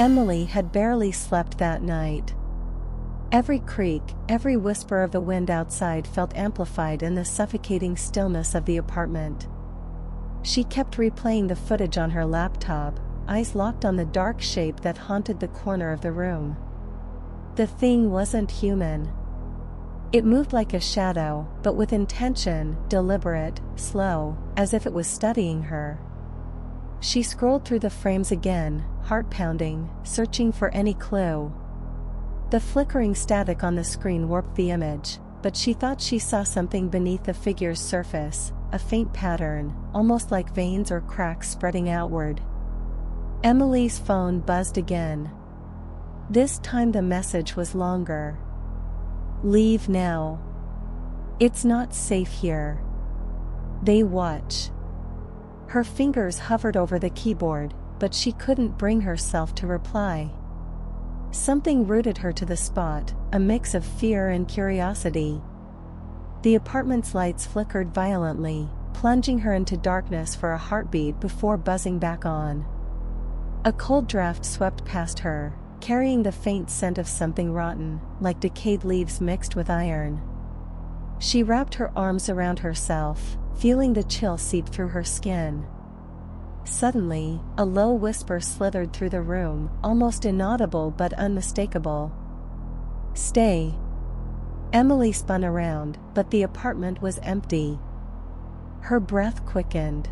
Emily had barely slept that night. Every creak, every whisper of the wind outside felt amplified in the suffocating stillness of the apartment. She kept replaying the footage on her laptop, eyes locked on the dark shape that haunted the corner of the room. The thing wasn't human. It moved like a shadow, but with intention, deliberate, slow, as if it was studying her. She scrolled through the frames again, heart pounding, searching for any clue. The flickering static on the screen warped the image, but she thought she saw something beneath the figure's surface, a faint pattern, almost like veins or cracks spreading outward. Emily's phone buzzed again. This time the message was longer. "Leave now. It's not safe here. They watch." Her fingers hovered over the keyboard, but she couldn't bring herself to reply. Something rooted her to the spot, a mix of fear and curiosity. The apartment's lights flickered violently, plunging her into darkness for a heartbeat before buzzing back on. A cold draft swept past her, carrying the faint scent of something rotten, like decayed leaves mixed with iron. She wrapped her arms around herself, feeling the chill seep through her skin. Suddenly, a low whisper slithered through the room, almost inaudible but unmistakable. "Stay." Emily spun around, but the apartment was empty. Her breath quickened.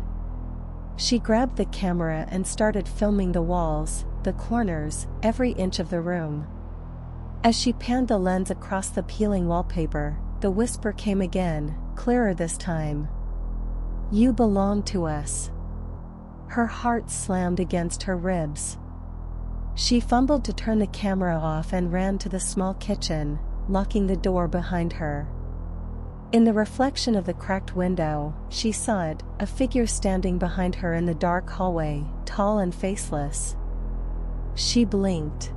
She grabbed the camera and started filming the walls, the corners, every inch of the room. As she panned the lens across the peeling wallpaper, the whisper came again, clearer this time. "You belong to us." Her heart slammed against her ribs. She fumbled to turn the camera off and ran to the small kitchen, locking the door behind her. In the reflection of the cracked window, she saw it, a figure standing behind her in the dark hallway, tall and faceless. She blinked.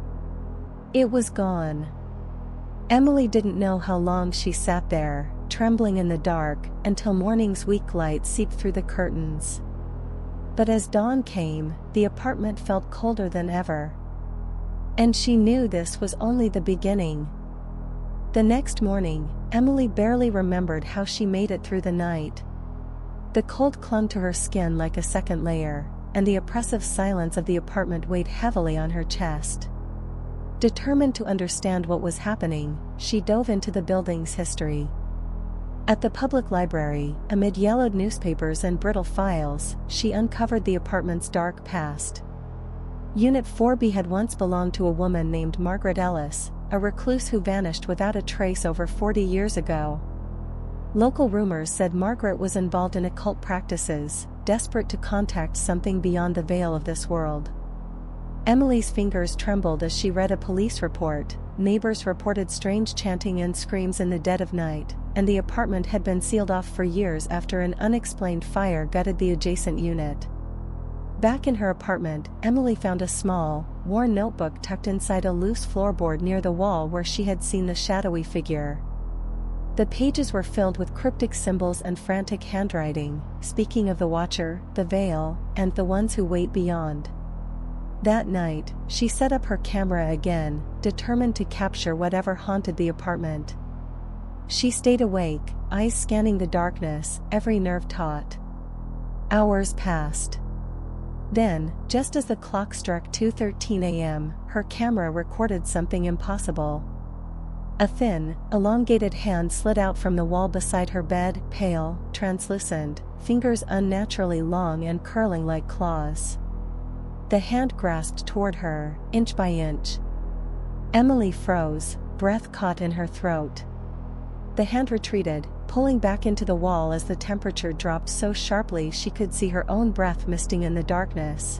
It was gone. Emily didn't know how long she sat there, trembling in the dark, until morning's weak light seeped through the curtains. But as dawn came, the apartment felt colder than ever. And she knew this was only the beginning. The next morning, Emily barely remembered how she made it through the night. The cold clung to her skin like a second layer, and the oppressive silence of the apartment weighed heavily on her chest. Determined to understand what was happening, she dove into the building's history. At the public library, amid yellowed newspapers and brittle files, she uncovered the apartment's dark past. Unit 4B had once belonged to a woman named Margaret Ellis, a recluse who vanished without a trace over 40 years ago. Local rumors said Margaret was involved in occult practices, desperate to contact something beyond the veil of this world. Emily's fingers trembled as she read a police report. Neighbors reported strange chanting and screams in the dead of night, and the apartment had been sealed off for years after an unexplained fire gutted the adjacent unit. Back in her apartment, Emily found a small, worn notebook tucked inside a loose floorboard near the wall where she had seen the shadowy figure. The pages were filled with cryptic symbols and frantic handwriting, speaking of the Watcher, the Veil, and the ones who wait beyond. That night, she set up her camera again, determined to capture whatever haunted the apartment. She stayed awake, eyes scanning the darkness, every nerve taut. Hours passed. Then, just as the clock struck 2:13 a.m., her camera recorded something impossible. A thin, elongated hand slid out from the wall beside her bed, pale, translucent, fingers unnaturally long and curling like claws. The hand grasped toward her, inch by inch. Emily froze, breath caught in her throat. The hand retreated, pulling back into the wall as the temperature dropped so sharply she could see her own breath misting in the darkness.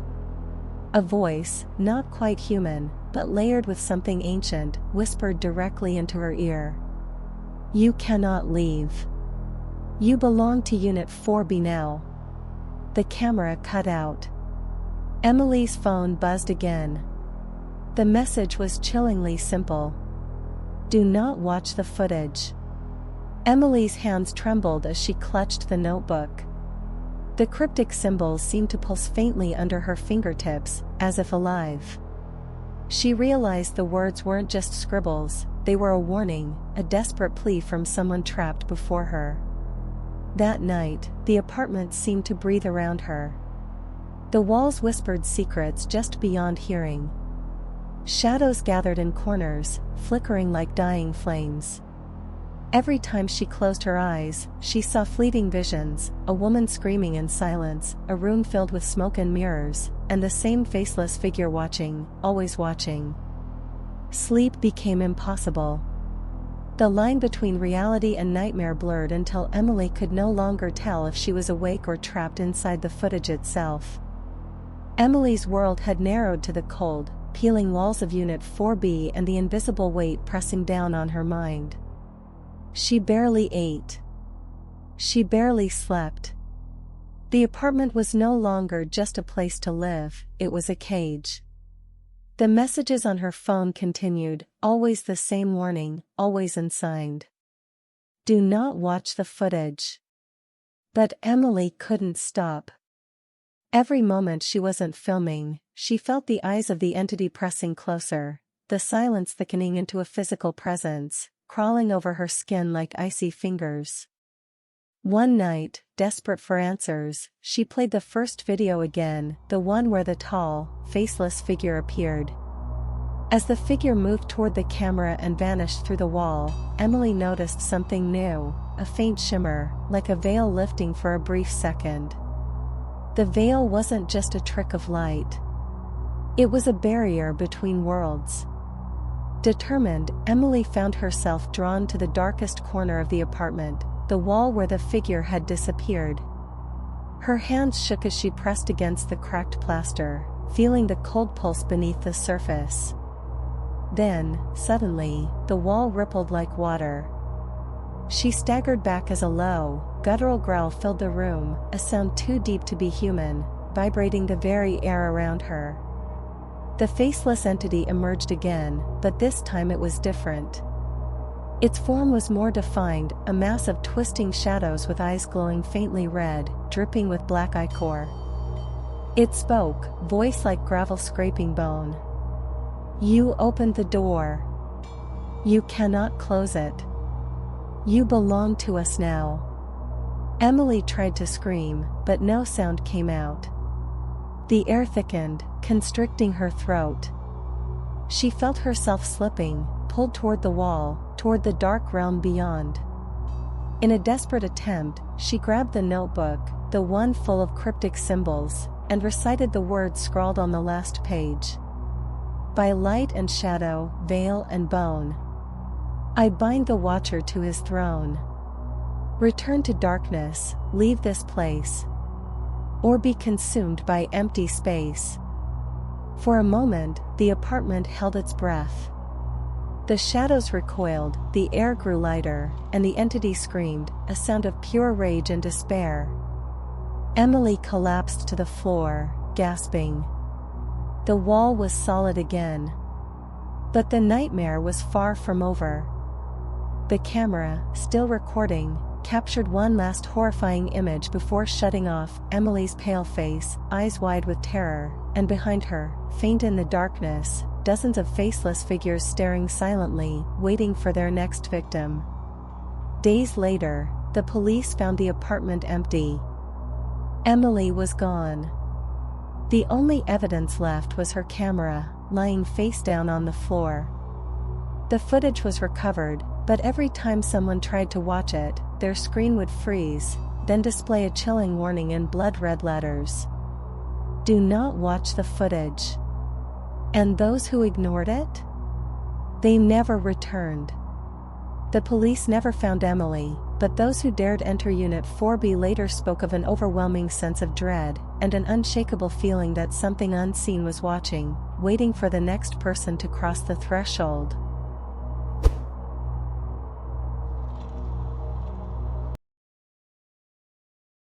A voice, not quite human, but layered with something ancient, whispered directly into her ear. "You cannot leave. You belong to Unit 4B now." The camera cut out. Emily's phone buzzed again. The message was chillingly simple. "Do not watch the footage." Emily's hands trembled as she clutched the notebook. The cryptic symbols seemed to pulse faintly under her fingertips, as if alive. She realized the words weren't just scribbles, they were a warning, a desperate plea from someone trapped before her. That night, the apartment seemed to breathe around her. The walls whispered secrets just beyond hearing. Shadows gathered in corners, flickering like dying flames. Every time she closed her eyes, she saw fleeting visions, a woman screaming in silence, a room filled with smoke and mirrors, and the same faceless figure watching, always watching. Sleep became impossible. The line between reality and nightmare blurred until Emily could no longer tell if she was awake or trapped inside the footage itself. Emily's world had narrowed to the cold, peeling walls of Unit 4B and the invisible weight pressing down on her mind. She barely ate. She barely slept. The apartment was no longer just a place to live, it was a cage. The messages on her phone continued, always the same warning, always unsigned. Do not watch the footage. But Emily couldn't stop. Every moment she wasn't filming, she felt the eyes of the entity pressing closer, the silence thickening into a physical presence, crawling over her skin like icy fingers. One night, desperate for answers, she played the first video again, the one where the tall, faceless figure appeared. As the figure moved toward the camera and vanished through the wall, Emily noticed something new, a faint shimmer, like a veil lifting for a brief second. The veil wasn't just a trick of light. It was a barrier between worlds. Determined, Emily found herself drawn to the darkest corner of the apartment, the wall where the figure had disappeared. Her hands shook as she pressed against the cracked plaster, feeling the cold pulse beneath the surface. Then, suddenly, the wall rippled like water. She staggered back as a low, guttural growl filled the room, a sound too deep to be human, vibrating the very air around her. The faceless entity emerged again, but this time it was different. Its form was more defined, a mass of twisting shadows with eyes glowing faintly red, dripping with black ichor. It spoke, voice like gravel scraping bone. You opened the door. You cannot close it. You belong to us now. Emily tried to scream, but no sound came out. The air thickened, constricting her throat. She felt herself slipping, pulled toward the wall, toward the dark realm beyond. In a desperate attempt, she grabbed the notebook, the one full of cryptic symbols, and recited the words scrawled on the last page. By light and shadow, veil and bone, I bind the watcher to his throne. Return to darkness, leave this place, or be consumed by empty space. For a moment, the apartment held its breath. The shadows recoiled, the air grew lighter, and the entity screamed, a sound of pure rage and despair. Emily collapsed to the floor, gasping. The wall was solid again. But the nightmare was far from over. The camera, still recording, captured one last horrifying image before shutting off. Emily's pale face, eyes wide with terror, and behind her, faint in the darkness, dozens of faceless figures staring silently, waiting for their next victim. Days later, the police found the apartment empty. Emily was gone. The only evidence left was her camera, lying face down on the floor. The footage was recovered, but every time someone tried to watch it, their screen would freeze, then display a chilling warning in blood-red letters. Do not watch the footage. And those who ignored it? They never returned. The police never found Emily, but those who dared enter Unit 4B later spoke of an overwhelming sense of dread, and an unshakable feeling that something unseen was watching, waiting for the next person to cross the threshold.